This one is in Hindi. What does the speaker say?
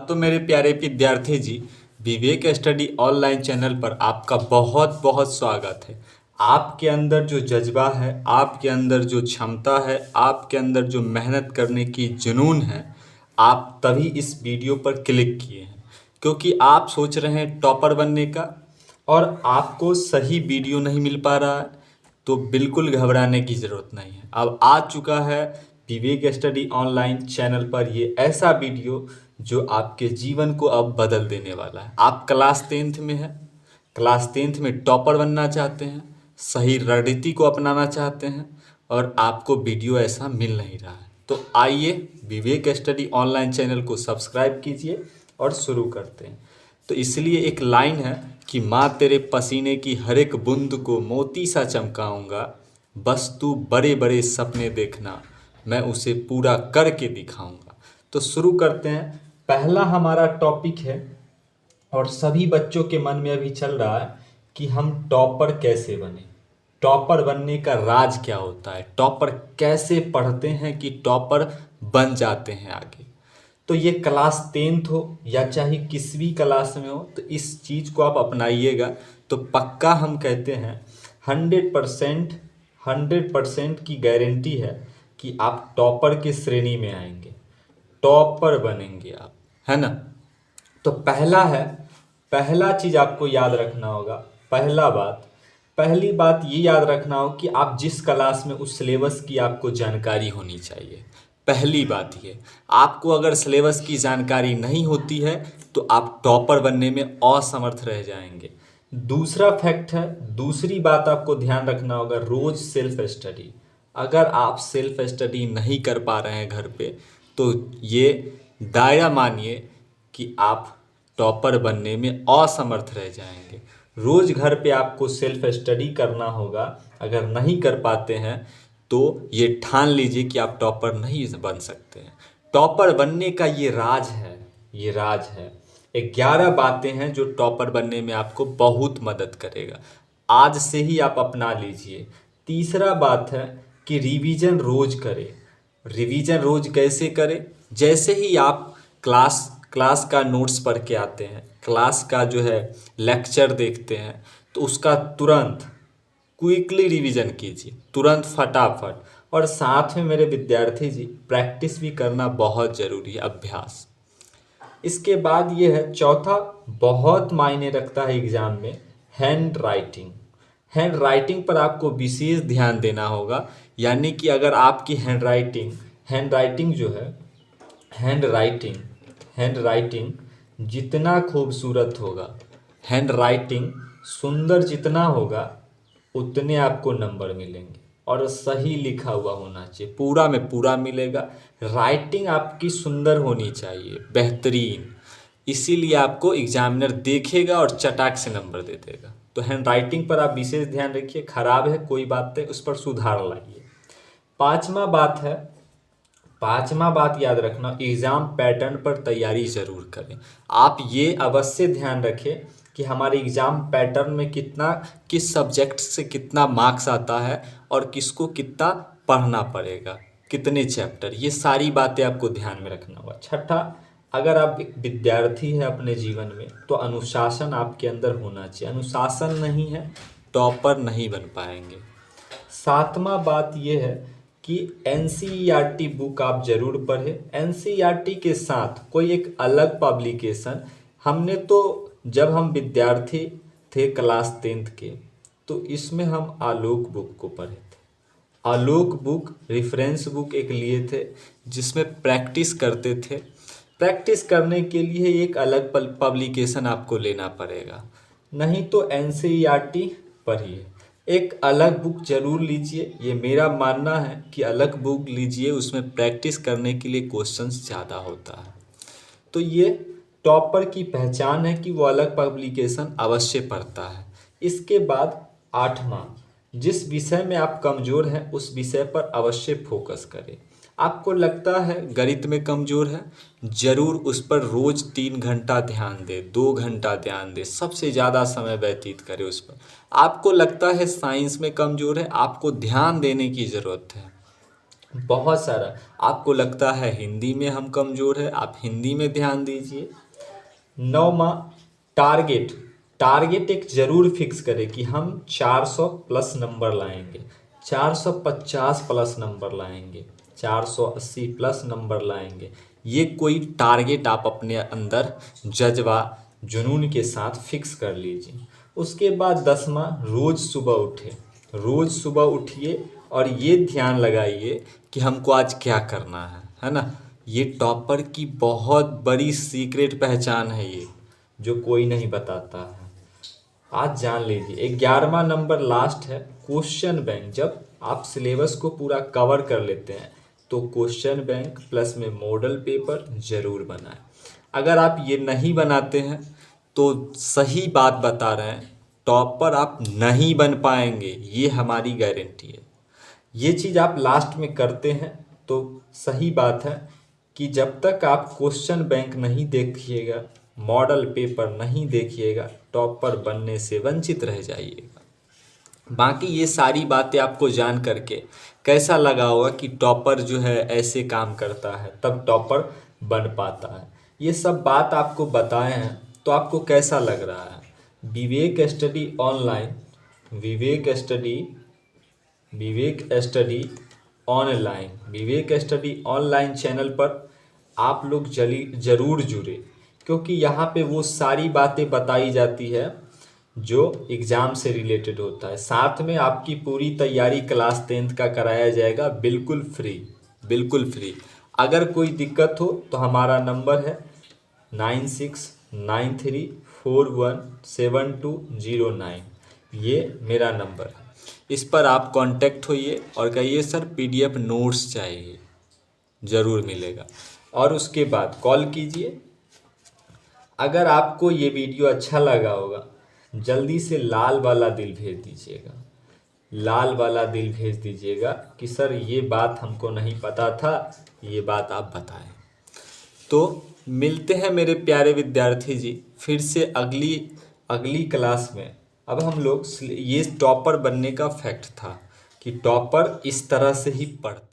तो मेरे प्यारे विद्यार्थी जी, विवेक स्टडी ऑनलाइन चैनल पर आपका बहुत बहुत स्वागत है। आपके अंदर जो जज्बा है, आपके अंदर जो क्षमता है, आपके अंदर जो मेहनत करने की जुनून है, आप तभी इस वीडियो पर क्लिक किए हैं क्योंकि आप सोच रहे हैं टॉपर बनने का और आपको सही वीडियो नहीं मिल पा रहा है। तो बिल्कुल घबराने की ज़रूरत नहीं है। अब आ चुका है विवेक स्टडी ऑनलाइन चैनल पर ये ऐसा वीडियो जो आपके जीवन को अब बदल देने वाला है। आप क्लास 10th में हैं, क्लास 10th में टॉपर बनना चाहते हैं, सही रणनीति को अपनाना चाहते हैं और आपको वीडियो ऐसा मिल नहीं रहा है। तो आइए विवेक स्टडी ऑनलाइन चैनल को सब्सक्राइब कीजिए और शुरू करते हैं। तो इसलिए एक लाइन है कि माँ तेरे पसीने की हर एक बूंद को मोती सा चमकाऊंगा, बस तू बड़े बड़े सपने देखना, मैं उसे पूरा करके दिखाऊंगा। तो शुरू करते हैं। पहला हमारा टॉपिक है और सभी बच्चों के मन में अभी चल रहा है कि हम टॉपर कैसे बने, टॉपर बनने का राज क्या होता है, टॉपर कैसे पढ़ते हैं कि टॉपर बन जाते हैं आगे। तो ये क्लास 10th हो या चाहे किसी भी क्लास में हो, तो इस चीज़ को आप अपनाइएगा तो पक्का हम कहते हैं 100% की गारंटी है कि आप टॉपर की श्रेणी में आएंगे, टॉपर बनेंगे आप, है ना। तो पहला चीज़ आपको याद रखना होगा। पहली बात ये याद रखना हो कि आप जिस क्लास में उस सिलेबस की आपको जानकारी होनी चाहिए। पहली बात ये, आपको अगर सिलेबस की जानकारी नहीं होती है तो आप टॉपर बनने में असमर्थ रह जाएंगे। दूसरा फैक्ट है, दूसरी बात आपको ध्यान रखना होगा, रोज सेल्फ स्टडी। अगर आप सेल्फ स्टडी नहीं कर पा रहे हैं घर पे, तो ये दायरा मानिए कि आप टॉपर बनने में असमर्थ रह जाएंगे। रोज घर पे आपको सेल्फ स्टडी करना होगा। अगर नहीं कर पाते हैं तो ये ठान लीजिए कि आप टॉपर नहीं बन सकते हैं। टॉपर बनने का ये राज है, ये राज है। 11 बातें हैं जो टॉपर बनने में आपको बहुत मदद करेगा, आज से ही आप अपना लीजिए। तीसरा बात है कि रिवीजन रोज करें। रिवीजन रोज कैसे करें? जैसे ही आप क्लास का नोट्स पढ़ के आते हैं, क्लास का जो है लेक्चर देखते हैं, तो उसका तुरंत क्विकली रिवीजन कीजिए, तुरंत फटाफट। और साथ में मेरे विद्यार्थी जी, प्रैक्टिस भी करना बहुत ज़रूरी है, अभ्यास। इसके बाद ये है चौथा, बहुत मायने रखता है एग्जाम में, हैंड राइटिंग। हैंड राइटिंग पर आपको विशेष ध्यान देना होगा। यानी कि अगर आपकी हैंड राइटिंग जो है, हैंड राइटिंग जितना खूबसूरत होगा, हैंड राइटिंग सुंदर जितना होगा, उतने आपको नंबर मिलेंगे। और सही लिखा हुआ होना चाहिए, पूरा में पूरा मिलेगा। राइटिंग आपकी सुंदर होनी चाहिए, बेहतरीन। इसीलिए आपको एग्जामिनर देखेगा और चटाक से नंबर दे देगा। तो हैंड राइटिंग पर आप विशेष ध्यान रखिए। खराब है कोई बात नहीं, उस पर सुधार लाइए। पांचवा बात याद रखना, एग्ज़ाम पैटर्न पर तैयारी ज़रूर करें। आप ये अवश्य ध्यान रखें कि हमारे एग्ज़ाम पैटर्न में किस सब्जेक्ट से कितना मार्क्स आता है और किसको कितना पढ़ना पड़ेगा, कितने चैप्टर, ये सारी बातें आपको ध्यान में रखना होगा। छठा, अगर आप एक विद्यार्थी हैं अपने जीवन में, तो अनुशासन आपके अंदर होना चाहिए। अनुशासन नहीं है, टॉपर नहीं बन पाएंगे। सातवां बात यह है कि एनसीईआरटी बुक आप जरूर पढ़ें। एनसीईआरटी के साथ कोई एक अलग पब्लिकेशन, हमने तो जब हम विद्यार्थी थे क्लास 10th के, तो इसमें हम आलोक बुक को पढ़े थे। आलोक बुक रेफरेंस बुक एक लिए थे जिसमें प्रैक्टिस करते थे। प्रैक्टिस करने के लिए एक अलग पब्लिकेशन आपको लेना पड़ेगा, नहीं तो एनसीईआरटी पढ़िए। एक अलग बुक जरूर लीजिए, ये मेरा मानना है कि अलग बुक लीजिए, उसमें प्रैक्टिस करने के लिए क्वेश्चंस ज़्यादा होता है। तो ये टॉपर की पहचान है कि वो अलग पब्लिकेशन अवश्य पढ़ता है। इसके बाद आठवां, जिस विषय में आप कमज़ोर हैं उस विषय पर अवश्य फोकस करें। आपको लगता है गणित में कमज़ोर है, ज़रूर उस पर रोज़ 3 घंटा ध्यान दें, 2 घंटा ध्यान दें, सबसे ज़्यादा समय व्यतीत करें उस पर। आपको लगता है साइंस में कमज़ोर है, आपको ध्यान देने की ज़रूरत है, बहुत सारा। आपको लगता है हिंदी में हम कमज़ोर है, आप हिंदी में ध्यान दीजिए। 9वां, टारगेट। टारगेट एक ज़रूर फिक्स करें कि हम 400 प्लस नंबर लाएंगे, 450 प्लस नंबर लाएंगे, 480 प्लस नंबर लाएंगे। ये कोई टारगेट आप अपने अंदर जज्बा जुनून के साथ फिक्स कर लीजिए। उसके बाद 10वां, रोज़ सुबह उठे। रोज़ सुबह उठिए और ये ध्यान लगाइए कि हमको आज क्या करना है ना। ये टॉपर की बहुत बड़ी सीक्रेट पहचान है ये, जो कोई नहीं बताता है। आज जान लीजिए। 11वां नंबर लास्ट है, क्वेश्चन बैंक। जब आप सिलेबस को पूरा कवर कर लेते हैं तो क्वेश्चन बैंक प्लस में मॉडल पेपर जरूर बनाएं। अगर आप ये नहीं बनाते हैं तो सही बात बता रहे हैं, टॉपर आप नहीं बन पाएंगे, ये हमारी गारंटी है। ये चीज़ आप लास्ट में करते हैं तो सही बात है कि जब तक आप क्वेश्चन बैंक नहीं देखिएगा, मॉडल पेपर नहीं देखिएगा, टॉपर बनने से वंचित रह जाइएगा। बाकी ये सारी बातें आपको जान करके कैसा लगा होगा कि टॉपर जो है ऐसे काम करता है तब टॉपर बन पाता है। ये सब बात आपको बताए हैं तो आपको कैसा लग रहा है? विवेक स्टडी ऑनलाइन, विवेक स्टडी विवेक स्टडी ऑनलाइन चैनल पर आप लोग जरूर जुड़े, क्योंकि यहाँ पे वो सारी बातें बताई जाती है जो एग्ज़ाम से रिलेटेड होता है। साथ में आपकी पूरी तैयारी क्लास 10th का कराया जाएगा, बिल्कुल फ्री, बिल्कुल फ्री। अगर कोई दिक्कत हो तो हमारा नंबर है 9693417209, ये मेरा नंबर है। इस पर आप कांटेक्ट होइए और कहिए सर पीडीएफ नोट्स चाहिए, ज़रूर मिलेगा। और उसके बाद कॉल कीजिए। अगर आपको ये वीडियो अच्छा लगा होगा, जल्दी से लाल वाला दिल भेज दीजिएगा, लाल वाला दिल भेज दीजिएगा कि सर ये बात हमको नहीं पता था, ये बात आप बताएं। तो मिलते हैं मेरे प्यारे विद्यार्थी जी फिर से अगली क्लास में। अब हम लोग ये टॉपर बनने का फैक्ट था कि टॉपर इस तरह से ही पढ़ता